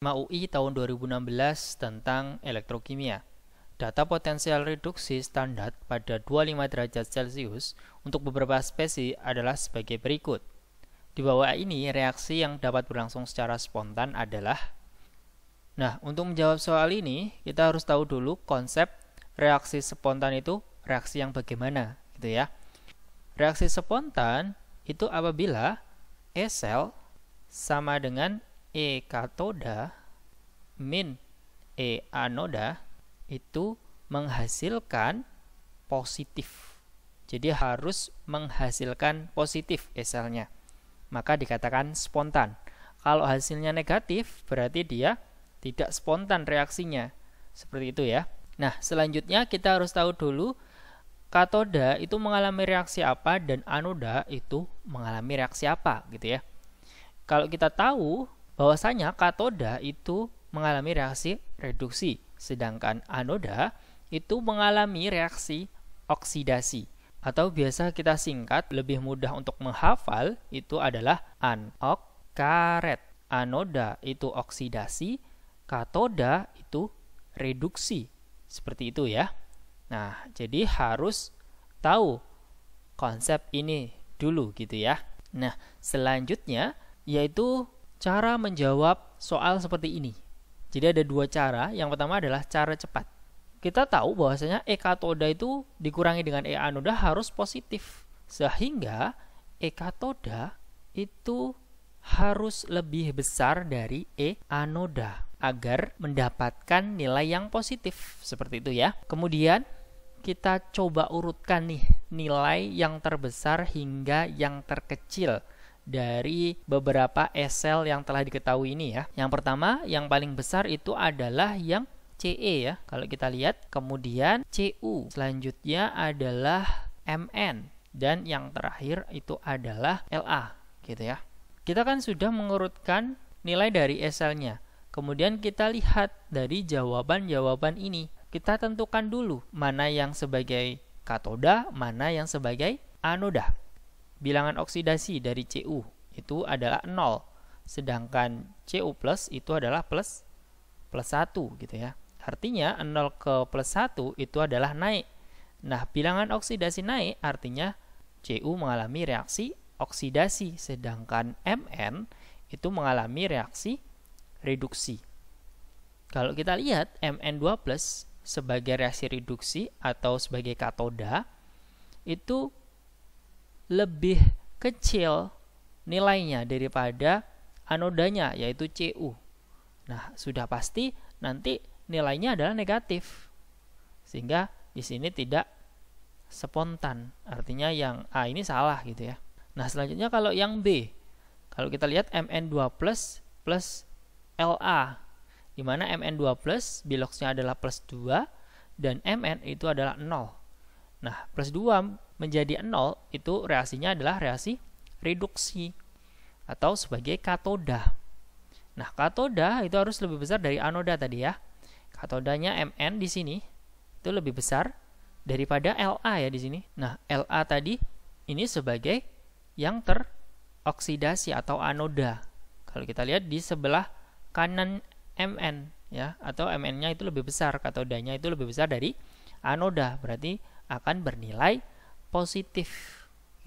UI tahun 2016 tentang elektrokimia. Data potensial reduksi standar pada 25 derajat Celcius untuk beberapa spesies adalah sebagai berikut. Di bawah ini, reaksi yang dapat berlangsung secara spontan adalah. Nah, untuk menjawab soal ini, kita harus tahu dulu konsep reaksi spontan itu reaksi yang bagaimana, gitu ya. Reaksi spontan itu apabila E sel sama dengan E katoda min E anoda itu menghasilkan positif. Jadi harus menghasilkan positif E selnya. Maka dikatakan spontan. Kalau hasilnya negatif, berarti dia tidak spontan reaksinya. Seperti itu ya. Nah, selanjutnya kita harus tahu dulu katoda itu mengalami reaksi apa dan anoda itu mengalami reaksi apa, gitu ya. Kalau kita tahu bahwasanya katoda itu mengalami reaksi reduksi, sedangkan anoda itu mengalami reaksi oksidasi. Atau biasa kita singkat, lebih mudah untuk menghafal, itu adalah anok karet. Anoda itu oksidasi, katoda itu reduksi. Seperti itu ya. Nah, jadi harus tahu konsep ini dulu gitu ya. Nah, selanjutnya yaitu cara menjawab soal seperti ini. Jadi ada dua cara. Yang pertama adalah cara cepat. Kita tahu bahwasanya E katoda itu dikurangi dengan E anoda harus positif. Sehingga E katoda itu harus lebih besar dari E anoda agar mendapatkan nilai yang positif. Seperti itu ya. Kemudian kita coba urutkan nih nilai yang terbesar hingga yang terkecil dari beberapa E sel yang telah diketahui ini ya. Yang pertama, yang paling besar itu adalah yang CE ya, kalau kita lihat. Kemudian CU, selanjutnya adalah MN, dan yang terakhir itu adalah LA gitu ya. Kita kan sudah mengurutkan nilai dari E selnya. Kemudian kita lihat dari jawaban-jawaban ini. Kita tentukan dulu mana yang sebagai katoda, mana yang sebagai anoda. Bilangan oksidasi dari Cu itu adalah 0, sedangkan Cu plus itu adalah plus 1 gitu ya. Artinya 0 ke plus 1 itu adalah naik. Nah, bilangan oksidasi naik artinya Cu mengalami reaksi oksidasi, sedangkan Mn itu mengalami reaksi reduksi. Kalau kita lihat Mn2 plus sebagai reaksi reduksi atau sebagai katoda itu lebih kecil nilainya daripada anodanya yaitu Cu. Nah, sudah pasti nanti nilainya adalah negatif. Sehingga di sini tidak spontan. Artinya yang A ini salah gitu ya. Nah, selanjutnya kalau yang B. Kalau kita lihat Mn2 plus La, di mana Mn2 plus biloxnya adalah plus 2 dan Mn itu adalah 0. Nah, plus 2 menjadi 0 itu reaksinya adalah reaksi reduksi atau sebagai katoda. Nah, katoda itu harus lebih besar dari anoda tadi ya. Katodanya Mn di sini itu lebih besar daripada La ya di sini. Nah, La tadi ini sebagai yang teroksidasi atau anoda. Kalau kita lihat di sebelah kanan Mn ya, atau Mn-nya itu lebih besar, katodanya itu lebih besar dari anoda, berarti akan bernilai positif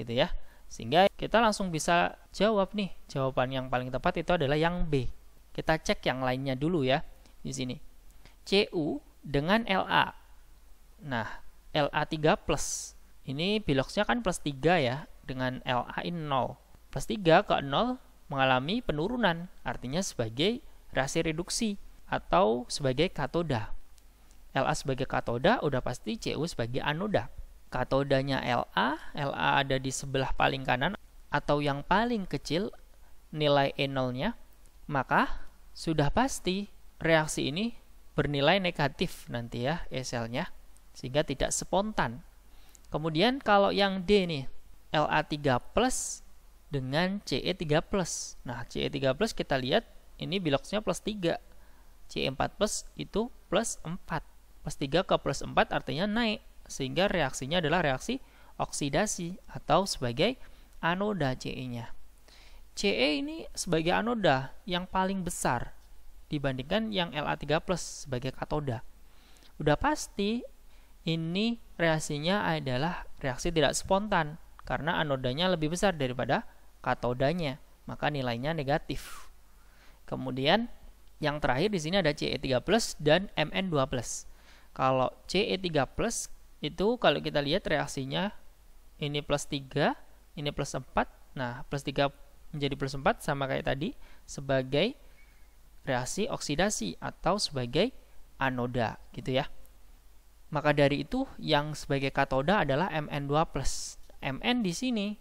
gitu ya. Sehingga kita langsung bisa jawab nih. Jawaban yang paling tepat itu adalah yang B. Kita cek yang lainnya dulu ya di sini. Cu dengan La. Nah, La3 plus. Ini biloxnya kan plus 3 ya, dengan La ini 0. Plus 3 ke 0 mengalami penurunan, artinya sebagai reaksi reduksi atau sebagai katoda. La sebagai katoda, udah pasti Cu sebagai anoda. Katodanya La ada di sebelah paling kanan atau yang paling kecil nilai E0-nya, maka sudah pasti reaksi ini bernilai negatif nanti ya E selnya, sehingga tidak spontan. Kemudian kalau yang D nih, La3 plus dengan Ce3 plus. Nah, Ce3 plus kita lihat ini biloxnya plus 3. Ce4 plus itu plus 4. Plus 3 ke plus 4 artinya naik, sehingga reaksinya adalah reaksi oksidasi atau sebagai anoda Ce-nya. Ce ini sebagai anoda yang paling besar dibandingkan yang La3+ sebagai katoda. Udah pasti ini reaksinya adalah reaksi tidak spontan karena anodanya lebih besar daripada katodanya, maka nilainya negatif. Kemudian yang terakhir di sini ada Ce3+ dan Mn2+. Kalau Ce3+ itu kalau kita lihat reaksinya ini +3, ini +4. Nah, +3 menjadi +4 sama kayak tadi sebagai reaksi oksidasi atau sebagai anoda gitu ya. Maka dari itu yang sebagai katoda adalah Mn2+. Mn di sini.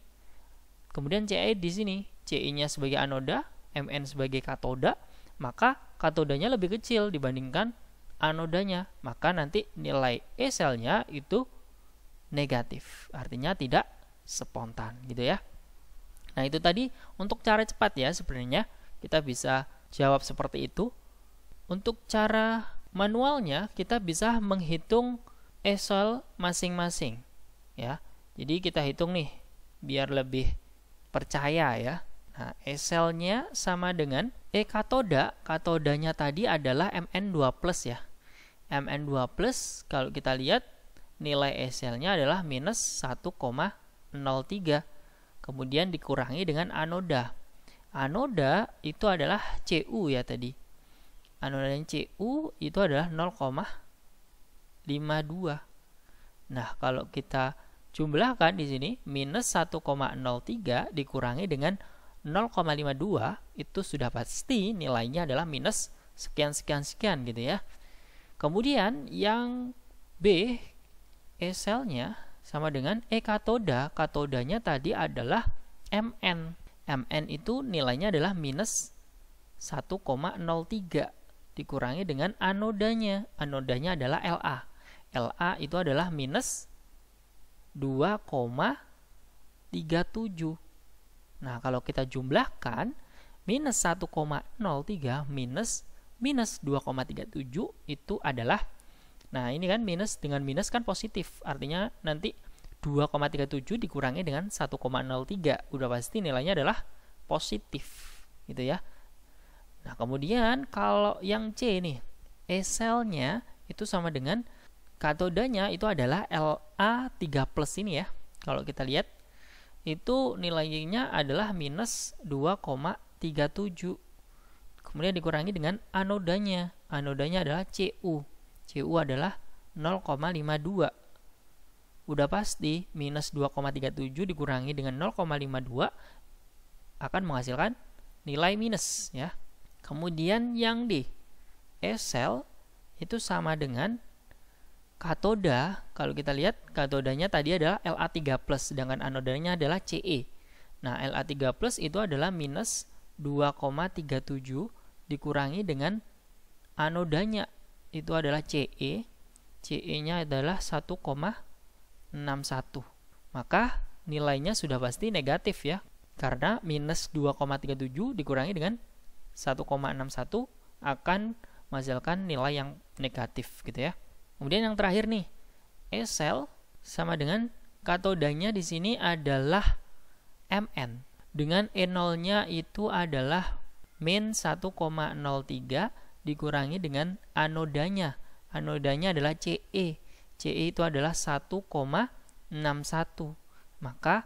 Kemudian Ce di sini. Ce-nya sebagai anoda, Mn sebagai katoda, maka katodanya lebih kecil dibandingkan anodanya. Maka nanti nilai E selnya itu negatif, artinya tidak spontan gitu ya. Nah, itu tadi untuk cara cepat ya, sebenarnya kita bisa jawab seperti itu. Untuk cara manualnya kita bisa menghitung E sel masing-masing ya. Jadi kita hitung nih biar lebih percaya ya. Nah, E selnya sama dengan E katoda, katodanya tadi adalah Mn2+ ya. Mn2+ kalau kita lihat nilai E selnya adalah -1,03. Kemudian dikurangi dengan anoda. Anoda itu adalah Cu ya tadi. Anoda Cu itu adalah 0,52. Nah, kalau kita jumlahkan di sini -1,03 dikurangi dengan 0,52 itu sudah pasti nilainya adalah minus sekian gitu ya. Kemudian yang B, E selnya sama dengan E katoda. Katodanya tadi adalah Mn. Mn itu nilainya adalah -1,03 dikurangi dengan anodanya. Anodanya adalah La. La itu adalah -2,37. Nah, kalau kita jumlahkan -1,03 minus 2,37 itu adalah, nah ini kan minus dengan minus kan positif, artinya nanti 2,37 dikurangi dengan 1,03 udah pasti nilainya adalah positif gitu ya. Nah, kemudian kalau yang C nih, E selnya itu sama dengan katodanya itu adalah La3+ ini ya. Kalau kita lihat itu nilainya adalah -2,37. Kemudian dikurangi dengan anodanya. Anodanya adalah Cu. Cu adalah 0,52. Udah pasti -2,37 dikurangi dengan 0,52 akan menghasilkan nilai minus ya. Kemudian yang D, E sel itu sama dengan katoda. Kalau kita lihat katodanya tadi adalah La3+, sedangkan anodanya adalah Ce. Nah, La3+ itu adalah -2,37 dikurangi dengan anodanya itu adalah Ce. Ce-nya adalah 1,61. Maka nilainya sudah pasti negatif ya. Karena -2,37 dikurangi dengan 1,61 akan menghasilkan nilai yang negatif gitu ya. Kemudian yang terakhir nih, E sel sama dengan katodanya di sini adalah Mn. Dengan E0-nya itu adalah -1,03 dikurangi dengan anodanya. Anodanya adalah Ce. Ce itu adalah 1,61. Maka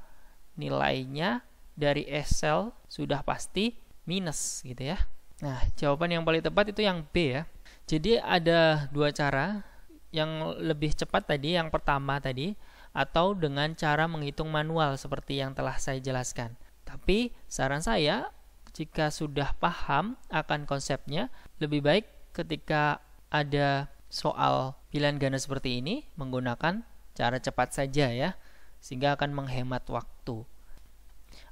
nilainya dari E sel sudah pasti minus gitu ya. Nah, jawaban yang paling tepat itu yang B ya. Jadi ada dua cara. Yang lebih cepat tadi, yang pertama tadi, atau dengan cara menghitung manual seperti yang telah saya jelaskan. Tapi saran saya, jika sudah paham akan konsepnya, lebih baik ketika ada soal pilihan ganda seperti ini menggunakan cara cepat saja ya, sehingga akan menghemat waktu.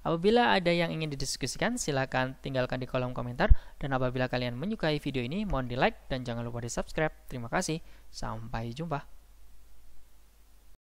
Apabila ada yang ingin didiskusikan, silakan tinggalkan di kolom komentar. Dan apabila kalian menyukai video ini, mohon di like dan jangan lupa di subscribe. Terima kasih, sampai jumpa.